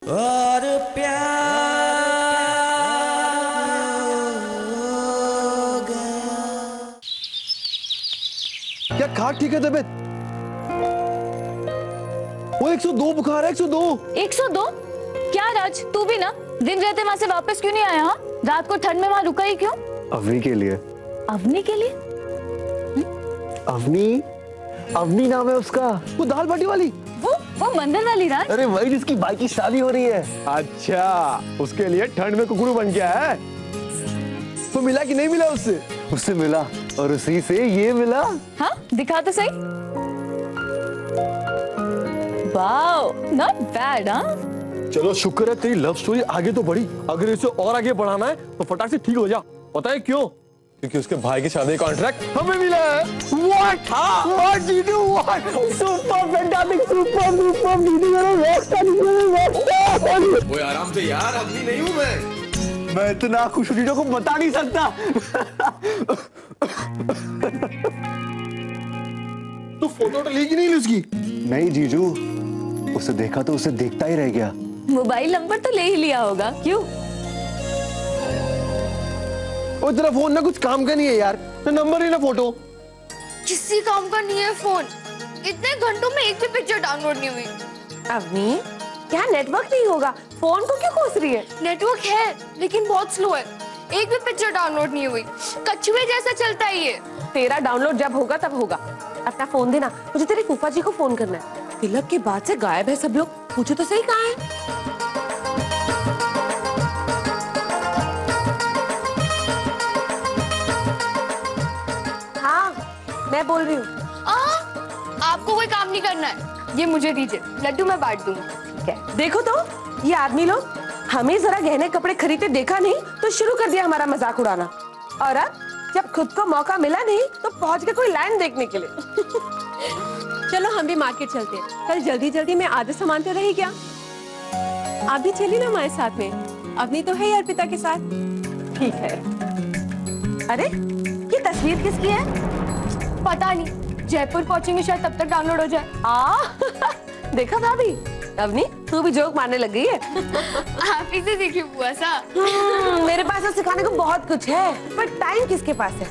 और प्यार हो गया। क्या खा ठीक है तबीयत? वो 102 बुखार है, 102। 102? क्या राज, तू भी ना दिन रहते वहां से वापस क्यों नहीं आया? हाँ, रात को ठंड में वहां रुका ही क्यों? अवनी के लिए। अवनी के लिए? अवनी, अवनी नाम है उसका, वो दाल बाटी वाली। वो मंदिर वाली राज? अरे वही जिसकी भाई की शादी हो रही है। अच्छा, उसके लिए ठंड में कुकड़ू बन गया है। तो मिला कि नहीं मिला उससे? उससे मिला और उसी से ये मिला। हाँ, दिखा तो सही। Wow, not bad. हाँ, चलो शुक्र है तेरी लव स्टोरी आगे तो बढ़ी। अगर इसे और आगे बढ़ाना है तो फटाक से ठीक हो जा। पता है क्यों? क्योंकि उसके भाई की शादी का कॉन्ट्रैक्ट हमें मिला है। What? What did you want? Super fantastic, super दीदी मेरा रॉकस्टार, रॉकस्टार। ओए आराम से यार, अभी नहीं हूँ मैं इतना खुश हूँ जीजू को बता नहीं सकता। तो फोटो तो ली कि नहीं ली उसकी? नहीं जीजू, उसे देखा तो उसे देखता ही रह गया। मोबाइल नंबर तो ले ही लिया होगा। क्यों? वो तेरा फोन ना कुछ काम का नहीं है यार, ना नंबर ही ना फोटो। किसी काम का नहीं है फोन। इतने घंटों में एक भी पिक्चर डाउनलोड नहीं हुई। अवनी, क्या नेटवर्क नहीं होगा? फोन को क्यों कोस रही है? नेटवर्क है लेकिन बहुत स्लो है। एक भी पिक्चर डाउनलोड नहीं हुई। कछुए जैसा चलता है ये। तेरा डाउनलोड जब होगा तब होगा। अपना फोन देना, मुझे तेरे फूफा जी को फोन करना है। तिलक के बाद से गायब है सब लोग। पूछो तो सही कहाँ है? मैं बोल रही हूँ। आपको कोई काम नहीं करना है, ये मुझे दीजिए, लड्डू मैं बांट दूंगी। ठीक है। देखो तो ये आदमी लोग हमें जरा गहने कपड़े खरीदते देखा नहीं तो शुरू कर दिया हमारा मजाक उड़ाना। और अब जब खुद को मौका मिला नहीं तो पहुंच गए कोई लाइन देखने के लिए। चलो हम भी मार्केट चलते हैं। कल जल्दी जल्दी में आधे सामान तो रही क्या? आप भी चली ना हमारे साथ में। अवनी तो है अर्पिता के साथ। ठीक है। अरे ये तस्वीर किसकी है? पता नहीं, जयपुर पहुंचेंगे शायद तब तक डाउनलोड हो जाए। देखा भाभी, अवनी तू भी जोक मारने लग गई है। आप ही से सीखी बुआ सा। मेरे पास तो सिखाने को बहुत कुछ है, पर टाइम किसके पास है?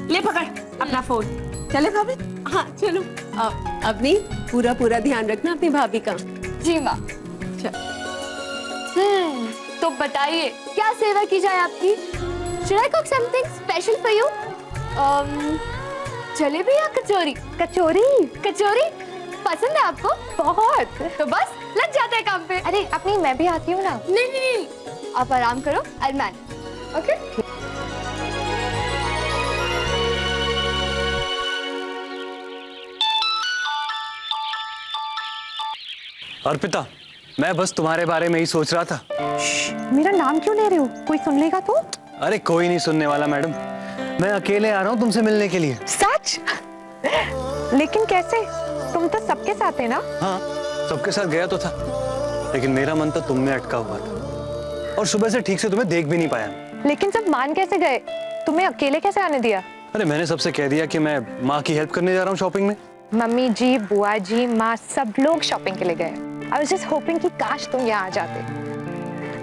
ले पकड़ अपना फोन। चले भाभी? हाँ चलो। अवनी पूरा ध्यान रखना अपनी भाभी का। जी माँ। तो बताइए क्या सेवा की जाए आपकी? Should I cook something special for you? Jalebi या कचौरी? कचौरी पसंद है आपको? बहुत। तो बस लग जाते हैं काम पे। अरे अपनी मैं भी आती हूँ ना। नहीं, आप आराम करो, I'll manage. Okay? अर्पिता, मैं बस तुम्हारे बारे में ही सोच रहा था। मेरा नाम क्यों ले रहे हो? कोई सुन लेगा तो? अरे कोई नहीं सुनने वाला मैडम, मैं अकेले आ रहा हूँ तुमसे मिलने के लिए। सच? लेकिन कैसे? तुम तो सबके साथ है ना? हाँ, सबके साथ गया तो था, लेकिन मेरा मन तो तुम में अटका हुआ था और सुबह से ठीक से तुम्हें देख भी नहीं पाया। लेकिन सब मान कैसे गए? तुम्हें अकेले कैसे आने दिया? अरे मैंने सबसे कह दिया कि मैं माँ की हेल्प करने जा रहा हूँ शॉपिंग में। मम्मी जी, बुआ जी, माँ सब लोग शॉपिंग के लिए गए। I was just hoping कि काश तुम यहाँ आ जाते,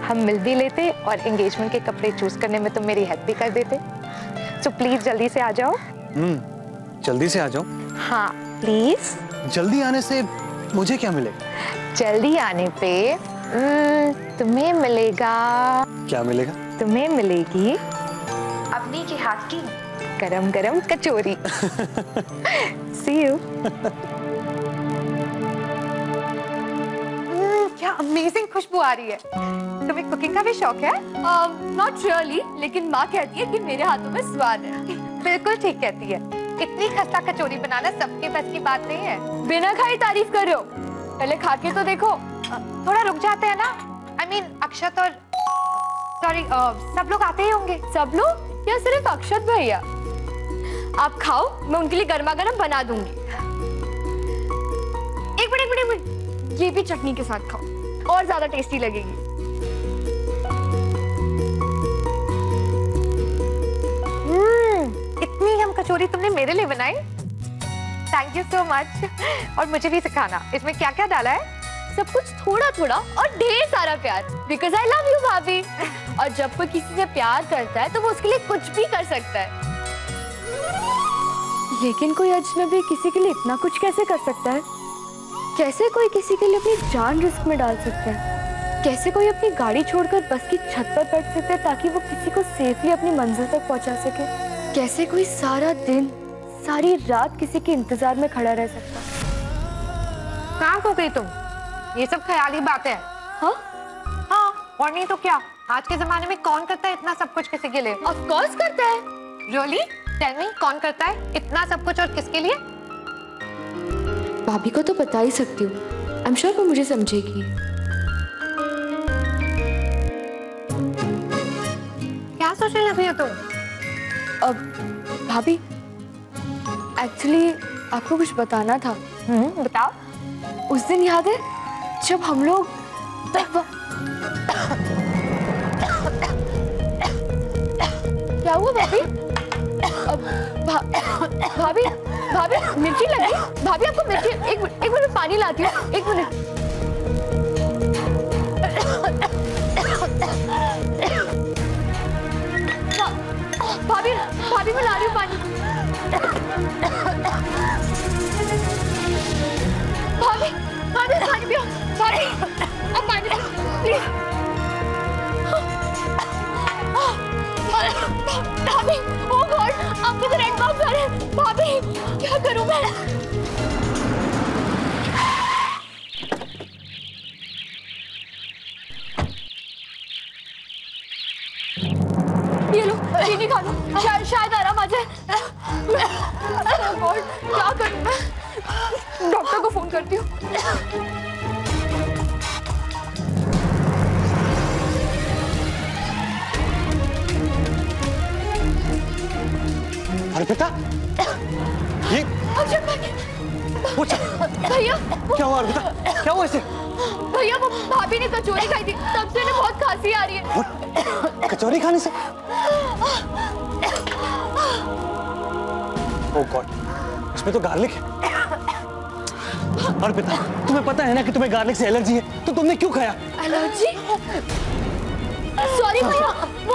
हम मिल भी लेते और एंगेजमेंट के कपड़े चूज करने में तुम मेरी हेल्प भी कर देते। So प्लीज जल्दी से आ जाओ। जल्दी से आ जाओ? हाँ प्लीज। जल्दी आने से मुझे क्या मिलेगा? जल्दी आने पे तुम्हें मिलेगा। क्या मिलेगा? तुम्हें मिलेगी अपनी के हाथ की गरम गरम कचौरी। See you। क्या अमेजिंग खुशबू आ रही है। तुम्हें कुकिंग का भी शौक है? Not really, लेकिन माँ कहती है कि मेरे हाथों में स्वाद है। बिल्कुल ठीक कहती है। इतनी खस्ता कचौरी बनाना सबके बस की बात नहीं है। बिना खाई तारीफ कर रहे हो, पहले खा के तो देखो। थोड़ा रुक जाते हैं ना। I mean, अक्षत और सॉरी सब लोग आते ही होंगे। सब लोग या सिर्फ अक्षत भैया? आप खाओ, मैं उनके लिए गर्मा गर्म बना दूंगी। एक मिनट, ये भी चटनी के साथ खाओ और ज्यादा टेस्टी लगेगी। इतनी हम कचौरी तुमने मेरे लिए बनाई? Thank you so much. और मुझे भी सिखाना इसमें क्या क्या डाला है। सब कुछ थोड़ा थोड़ा और ढेर सारा प्यार, बिकॉज आई लव यू भाभी। और जब कोई किसी से प्यार करता है तो वो उसके लिए कुछ भी कर सकता है, लेकिन कोई अजनबी किसी के लिए इतना कुछ कैसे कर सकता है? कैसे कोई किसी के लिए अपनी जान रिस्क में डाल सकता है? कैसे कोई अपनी गाड़ी छोड़कर बस की छत पर बैठ सकता है ताकि वो किसी को सेफली अपनी मंजिल तक पहुंचा सके? कैसे कोई सारा दिन सारी रात किसी के इंतजार में खड़ा रह सकता है? कहाँ खो गई तुम? ये सब ख्याली बातें हैं। हाँ हाँ, और नहीं तो क्या। आज के जमाने में कौन करता है इतना सब कुछ किसी के लिए? ऑफ कोर्स करता है। रियली? टेल मी, कौन करता है इतना सब कुछ और किसके लिए? भाभी को तो बता ही सकती हूँ, आई एम श्योर वो मुझे समझेगी। क्या सोचने लगी हो तुम? अब भाभी एक्चुअली आपको कुछ बताना था। बताओ। उस दिन याद है जब हम लोग क्या हुआ भाभी? भाभी भाभी मिर्ची लगी? भाभी आपको मिर्ची, एक मिनट पानी लाती हूँ, एक मिनट। भाभी भाभी मैं ला रही हूँ पानी। भाभी भाभी पानी पियो, भाभी अब पानी प्लीज। भाभी ओह गॉड, आपके तो रेड बॉक्स आ रहे हैं। भाभी क्या करूं मैं? ये लो चीनी खा लो, शायद आराम आ जाए। ओह गॉड क्या करूं मैं? डॉक्टर को फोन करती हूँ। अर्पिता, ये भैया क्या हुआ अर्पिता? क्या हुआ इसे? भैया वो भाभी ने कचौरी खाई थी, तब से इन्हें बहुत खांसी आ रही है। कचौरी खाने से? ओह गॉड, इसमें तो गार्लिक है। अर्पिता, तुम्हें पता है ना कि तुम्हें गार्लिक से एलर्जी है, तो तुमने क्यों खाया? एलर्जी? सॉरी भैया, वो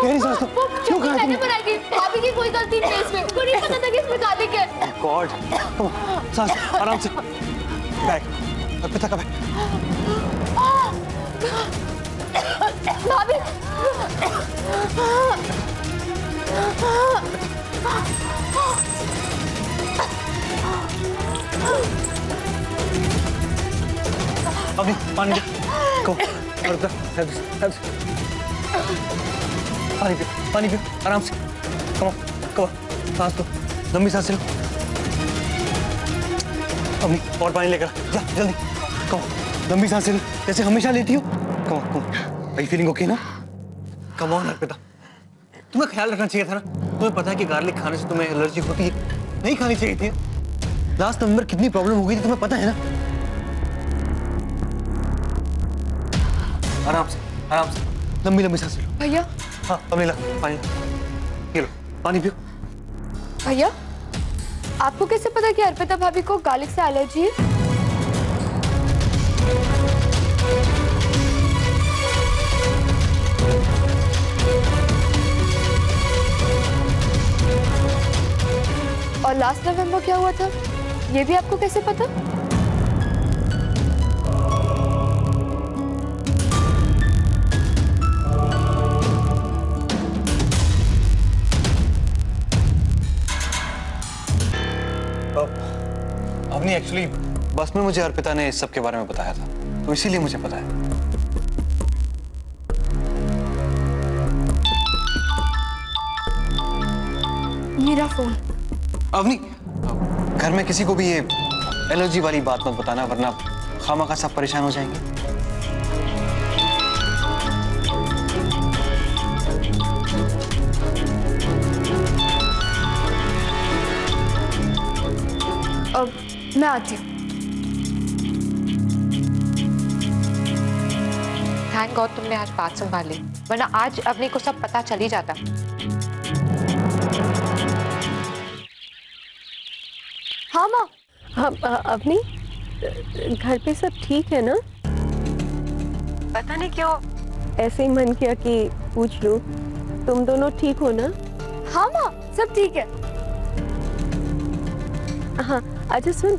क्यों खाया मैंने तुमने? बनाई थी, भाभी की कोई गलती नहीं है इसमें। मुझे नहीं पता था कि इसमें गार्लिक है। गॉड, सांस आराम से। बैग, अर्पिता का बैग। भाभी अभी पानी दे। को, अर्पिता, हेल्प। पानी पियो, आराम से। कम सांस लो, लंबी सांस लो। अभी और पानी लेकर जा जल्दी। कम लंबी सांस लो, जैसे हमेशा लेती हो। कम आई फीलिंग ओके ना? कम ऑन अर्पिता, तुम्हें ख्याल रखना चाहिए था ना। तुम्हें पता है कि गार्लिक खाने से तुम्हें एलर्जी होती है, नहीं खानी चाहिए थी। लास्ट नवंबर कितनी प्रॉब्लम हो गई थी तुम्हें पता है ना? आराम से लंबी सांस लो। भैया हाँ अब ला पानी, ये लो पानी पियो। भैया आपको कैसे पता कि अर्पिता भाभी को गार्लिक से एलर्जी है? और लास्ट नवंबर क्या हुआ था, ये भी आपको कैसे पता? अवनी एक्चुअली बस में मुझे अर्पिता ने इस सब के बारे में बताया था, तो इसीलिए मुझे पता है। मेरा फोन। अवनी, घर में किसी को भी ये एलर्जी वाली बात मत बताना, वरना खामखा सब परेशान हो जाएंगे। अब मैं आती हूँ। थैंक गॉड तुमने आज बात संभाली, वरना आज अवनी को सब पता चल ही जाता। हाँ माँ। हाँ अपनी घर पे सब ठीक है ना? पता नहीं क्यों ऐसे ही मन किया कि पूछ लूं, तुम दोनों ठीक हो ना? हाँ माँ, सब ठीक है। हाँ, अच्छा सुन,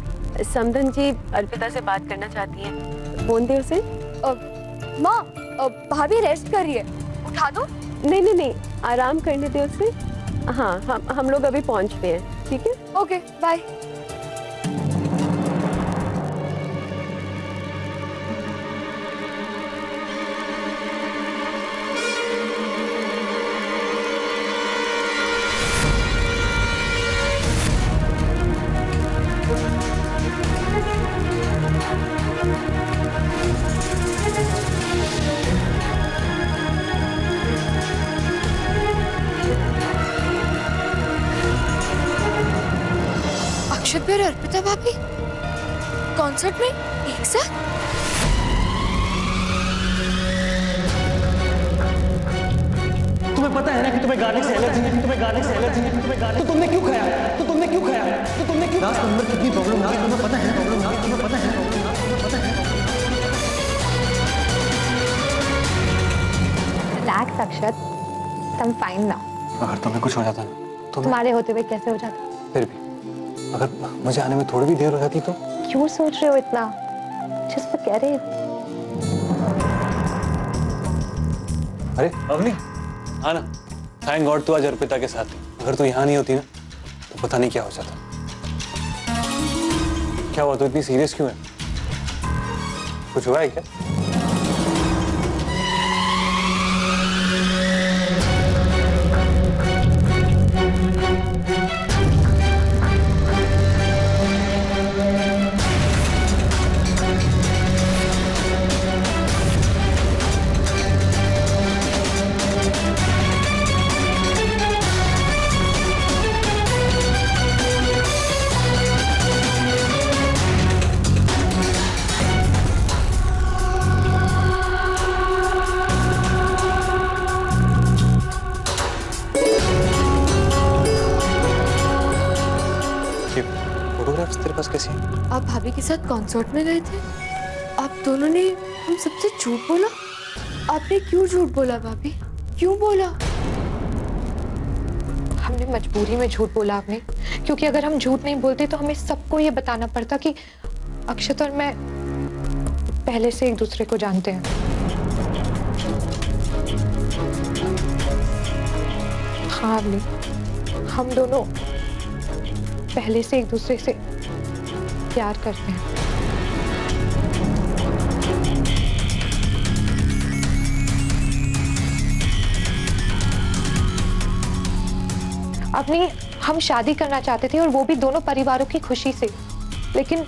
समदन जी अर्पिता से बात करना चाहती हैं, फोन दे उसे। माँ, भाभी रेस्ट कर रही है, उठा दो। नहीं नहीं नहीं, आराम करने दे उसे। हाँ, हम लोग अभी पहुंच रहे हैं, ठीक है? Okay, bye. अक्षत भैया और अर्पिता भाभी कॉन्सर्ट में एक साथ? तुम्हें पता है ना कि तुम्हें गाने से एलर्जी है, तुम्हें गाने से एलर्जी है, तुम्हें गाने, तो तुमने क्यों खाया? तो तुमने क्यों खाया? तो तुमने क्यों? लास्ट नंबर कितनी प्रॉब्लम है, तुम्हें पता है? प्रॉब्लम है, तुम्हें पता है? तुम्हें पता है? रिलैक्स अक्षत, तुम फाइन ना। अगर तुम्हें कुछ हो जाता ना तो तुम्हारे होते हुए कैसे हो जाता? फिर भी अगर मुझे आने में थोड़ी भी देर हो जाती तो? क्यों सोच रहे हो इतना? जिस पर कह रहे। अरे अवनी, आना। थैंक गॉड तू आज अर्पिता के साथ थी। अगर तू यहाँ नहीं होती ना तो पता नहीं क्या हो जाता। क्या हुआ, तू इतनी सीरियस क्यों है? कुछ हुआ है क्या? फोटोग्राफ्स तेरे पास कैसी है? आप भाभी के साथ कॉन्सर्ट में गए थे? आप दोनों ने हम सबसे झूठ बोला? आपने क्यों झूठ बोला भाभी? क्यों बोला? हमने मजबूरी में झूठ बोला आपने, क्योंकि अगर हम झूठ नहीं बोलते तो हमें सबको ये बताना पड़ता कि अक्षत और मैं पहले से एक दूसरे को जानते हैं। हाँ अवनी, हम दोनों पहले से एक दूसरे से प्यार करते हैं। अपनी हम शादी करना चाहते थे और वो भी दोनों परिवारों की खुशी से, लेकिन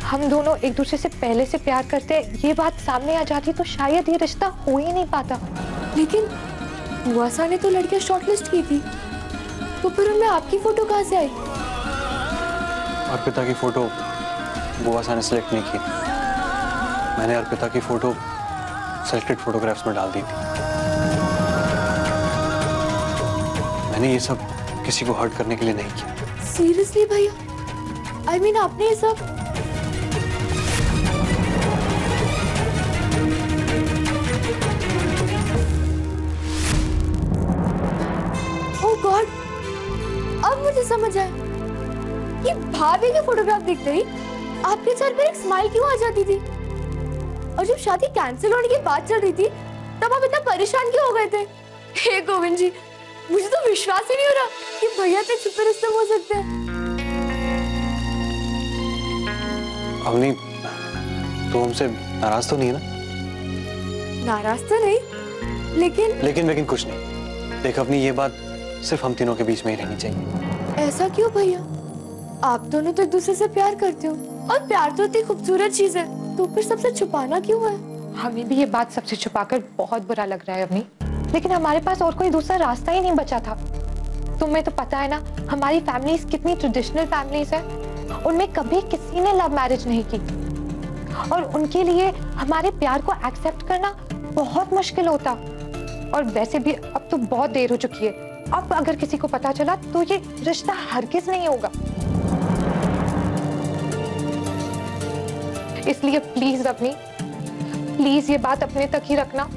हम दोनों एक दूसरे से पहले से प्यार करते, ये बात सामने आ जाती तो शायद ये रिश्ता हो ही नहीं पाता। लेकिन बुआसा ने तो लड़कियां शॉर्टलिस्ट की थी, तो फिर उनमें आपकी फोटो कहाँ से आई? अर्पिता की फोटो बुआसा ने सिलेक्ट नहीं की, मैंने अर्पिता की फोटो सेलेक्टेड फोटोग्राफ्स में डाल दी थी। मैंने ये सब किसी को हर्ट करने के लिए नहीं किया। सीरियसली भैया? I mean, आपने ये सब? ओह गॉड, अब मुझे समझ आया कि भाभी के फोटोग्राफ देखते ही आपके चेहरे पर एक स्माइल क्यों आ जाती थी, और जब शादी कैंसिल होने की बात चल रही थी तब आप इतना परेशान क्यों हो गए थे? हे गोविंद जी, मुझे तो विश्वास ही नहीं हो रहा कि भैया इतने छुपे रिश्ते हो सकते हैं। अवनी, तू हमसे नाराज तो नहीं है ना? नाराज तो नहीं, लेकिन कुछ नहीं। देख अपनी, ये बात सिर्फ हम तीनों के बीच में ही रहनी चाहिए। ऐसा क्यों भैया? आप दोनों तो एक दूसरे से प्यार करते हो, और प्यार तो इतनी खूबसूरत चीज है, तो फिर सबसे छुपाना क्यों है? हमें भी ये बात सबसे छुपाकर बहुत बुरा लग रहा है अवनी, लेकिन हमारे पास और कोई दूसरा रास्ता ही नहीं बचा था। तुम्हें तो पता है ना, हमारी फैमिलीज कितनी ट्रेडिशनल फैमिलीज है, उनमें कभी किसी ने लव मैरिज नहीं की, और उनके लिए हमारे प्यार को एक्सेप्ट करना बहुत मुश्किल होता। और वैसे भी अब तो बहुत देर हो चुकी है, अब अगर किसी को पता चला तो ये रिश्ता हरगिज नहीं होगा। इसलिए प्लीज अपनी प्लीज ये बात अपने तक ही रखना।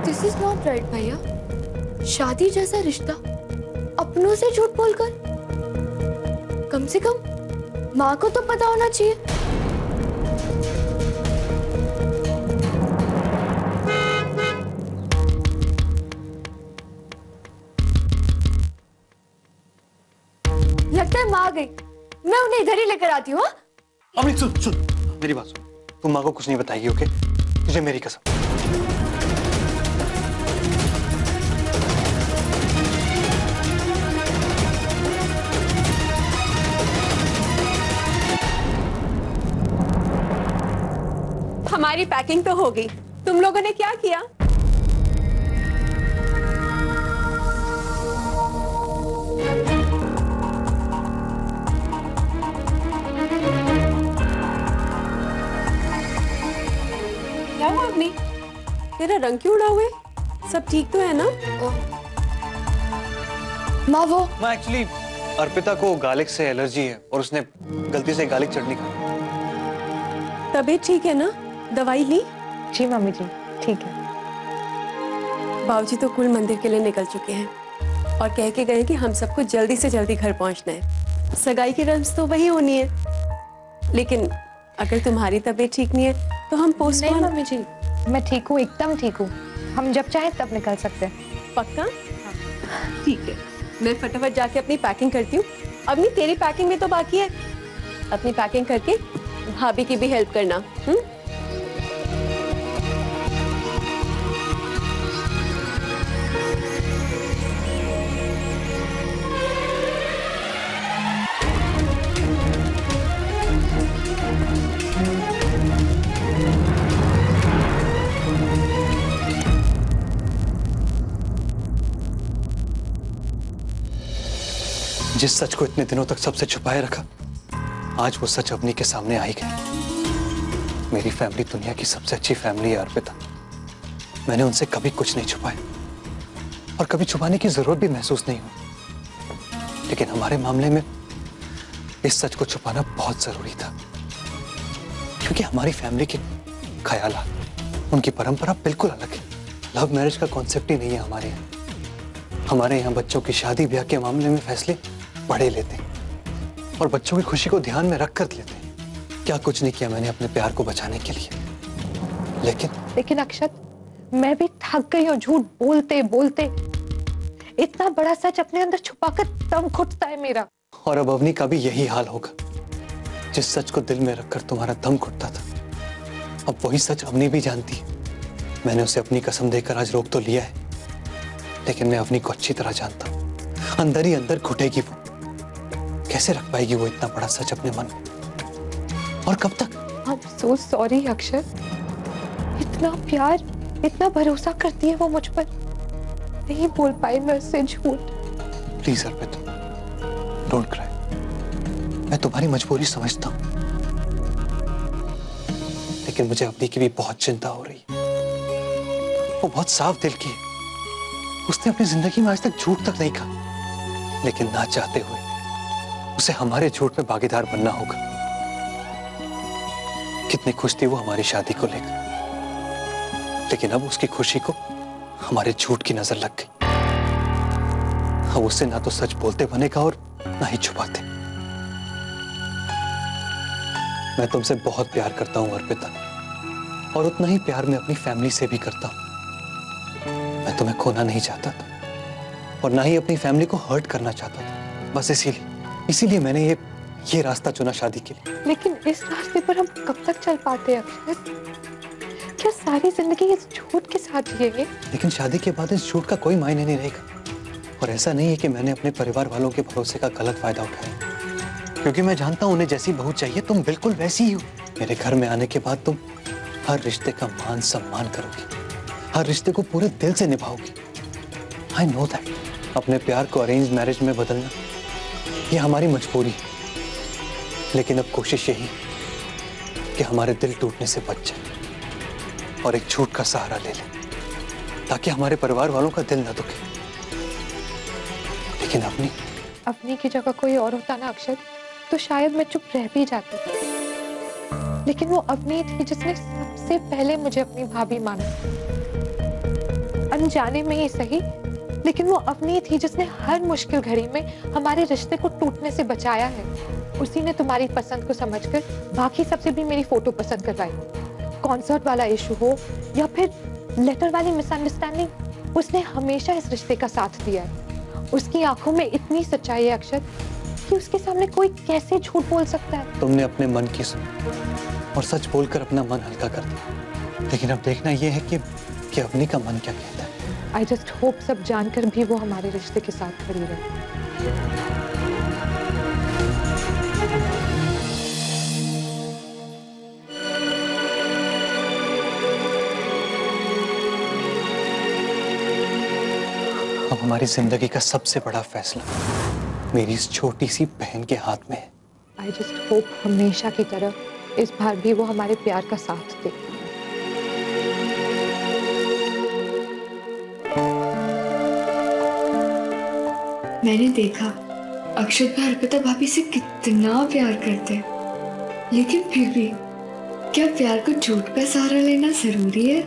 दिस इज नॉट राइट भैया। शादी जैसा रिश्ता अपनों से झूठ बोलकर, कम से कम माँ को तो पता होना चाहिए। लगता है माँ आ गई, मैं उन्हें इधर ही लेकर आती हूँ। हाँ? अभी सुन सुन मेरी बात सुन, तुम माँ को कुछ नहीं बताएगी, ओके? तुझे मेरी कसम। हमारी पैकिंग तो हो गई, तुम लोगों ने क्या किया? क्या हुआ अग्नि? तेरा रंग क्यों उड़ा हुआ है? सब ठीक तो है ना? माँ वो माँ एक्चुअली अर्पिता को गार्लिक से एलर्जी है और उसने गलती से गार्लिक चटनी खाई। तबीयत ठीक है ना? दवाई ली? जी मम्मी जी ठीक है। बाबूजी तो कुल मंदिर के लिए निकल चुके हैं और कह के गए कि हम सबको जल्दी से जल्दी घर पहुंचना है। सगाई की रस्म तो वही होनी है, लेकिन अगर तुम्हारी तबीयत ठीक नहीं है तो हम नहीं पोस्टपोन। मम्मी जी मैं ठीक हूँ, एकदम ठीक हूँ। हम जब चाहें तब निकल सकते हैं। पक्का? ठीक है, मैं फटाफट जाके अपनी पैकिंग करती हूँ। अपनी तेरी पैकिंग में तो बाकी है, अपनी पैकिंग करके भाभी की भी हेल्प करना। जिस सच को इतने दिनों तक सबसे छुपाए रखा, आज वो सच अवनी के सामने आ ही गई। मेरी फैमिली दुनिया की सबसे अच्छी फैमिली है अर्पिता। मैंने उनसे कभी कुछ नहीं छुपाया और कभी छुपाने की जरूरत भी महसूस नहीं हुई, लेकिन हमारे मामले में इस सच को छुपाना बहुत जरूरी था, क्योंकि हमारी फैमिली के ख्यालात, उनकी परंपरा बिल्कुल अलग है। लव मैरिज का कॉन्सेप्ट ही नहीं है हमारे यहाँ। हमारे यहाँ बच्चों की शादी ब्याह के मामले में फैसले बड़े लेते हैं और बच्चों की खुशी को ध्यान में रखकर लेते हैं। क्या कुछ नहीं किया मैंने अपने प्यार को बचाने के लिए, लेकिन अक्षत मैं भी थक गई हूँ झूठ बोलते बोलते। इतना बड़ा सच अपने अंदर छुपाकर दम घुटता है मेरा। और अब अवनी का भी यही हाल होगा। जिस सच को दिल में रखकर तुम्हारा दम घुटता था, अब वही सच अवनी भी जानती है। मैंने उसे अपनी कसम देकर आज रोक तो लिया है, लेकिन मैं अवनी को अच्छी तरह जानता हूँ। अंदर ही अंदर घुटेगी वो। कैसे रख पाएगी वो इतना बड़ा सच अपने मन में, और कब तक? I'm so sorry अक्षत। इतना प्यार, इतना भरोसा करती है वो मुझ पर, नहीं बोल पाई मैं उससे झूठ। Please Arpita, don't cry. मैं तुम्हारी मजबूरी समझता हूँ, लेकिन मुझे अवनी की भी बहुत चिंता हो रही है। वो बहुत साफ दिल की है। उसने अपनी जिंदगी में आज तक झूठ तक नहीं कहा, लेकिन ना चाहते हुए उसे हमारे झूठ में भागीदार बनना होगा। कितनी खुश थी वो हमारी शादी को लेकर, लेकिन अब उसकी खुशी को हमारे झूठ की नजर लग गई। अब उससे ना तो सच बोलते बनेगा और ना ही छुपाते। मैं तुमसे बहुत प्यार करता हूं अर्पिता, और उतना ही प्यार मैं अपनी फैमिली से भी करता हूं। मैं तुम्हें खोना नहीं चाहता था और ना ही अपनी फैमिली को हर्ट करना चाहता था। बस इसीलिए मैंने ये रास्ता चुना शादी के लिए। लेकिन इस रास्ते पर हम कब तक चल पाते हैं अक्षत? क्या सारी जिंदगी इस झूठ के साथ जिएंगे? लेकिन शादी के बाद इस झूठ का कोई मायने नहीं रहेगा। और ऐसा नहीं है कि मैंने अपने परिवार वालों के भरोसे का गलत फायदा उठाया, क्योंकि मैं जानता हूं उन्हें जैसी बहू चाहिए तुम बिल्कुल वैसी ही हो। मेरे घर में आने के बाद तुम हर रिश्ते का मान सम्मान करोगी, हर रिश्ते को पूरे दिल से निभाओगी। I know that. अपने प्यार को अरेंज मैरिज में बदलना ये हमारी मजबूरी है, लेकिन अब कोशिश यही कि हमारे दिल टूटने से बच जाए और एक झूठ का सहारा ले लें, ताकि हमारे परिवार वालों का दिल न दुखे। लेकिन अपनी की जगह कोई और होता ना अक्षत, तो शायद मैं चुप रह भी जाती। लेकिन वो अवनी थी जिसने सबसे पहले मुझे अपनी भाभी माना। अनजाने में ही सही, लेकिन वो अवनी थी जिसने हर मुश्किल घड़ी में हमारे रिश्ते को टूटने से बचाया है। उसी ने तुम्हारी पसंद को समझकर बाकी सबसे भी मेरी फोटो पसंद करवाई। कॉन्सर्ट वाला इशू हो या फिर लेटर वाली मिसअंडरस्टैंडिंग, उसने हमेशा इस रिश्ते का साथ दिया है। उसकी आंखों में इतनी सच्चाई है अक्षत कि उसके सामने कोई कैसे झूठ बोल सकता है। तुमने अपने मन की सुनी और सच बोलकर अपना मन हल्का कर दिया, लेकिन अब देखना यह है कि अवनी का मन क्या कहता है। आई जस्ट होप सब जानकर भी वो हमारे रिश्ते के साथ खड़ी रहे। अब हमारी जिंदगी का सबसे बड़ा फैसला मेरी इस छोटी सी बहन के हाथ में है। आई जस्ट होप हमेशा की तरह इस बार भी वो हमारे प्यार का साथ दे। मैंने देखा अक्षत भाई अर्पिता भाभी से कितना प्यार करते हैं, लेकिन फिर भी क्या प्यार को झूठ का सहारा लेना जरूरी है?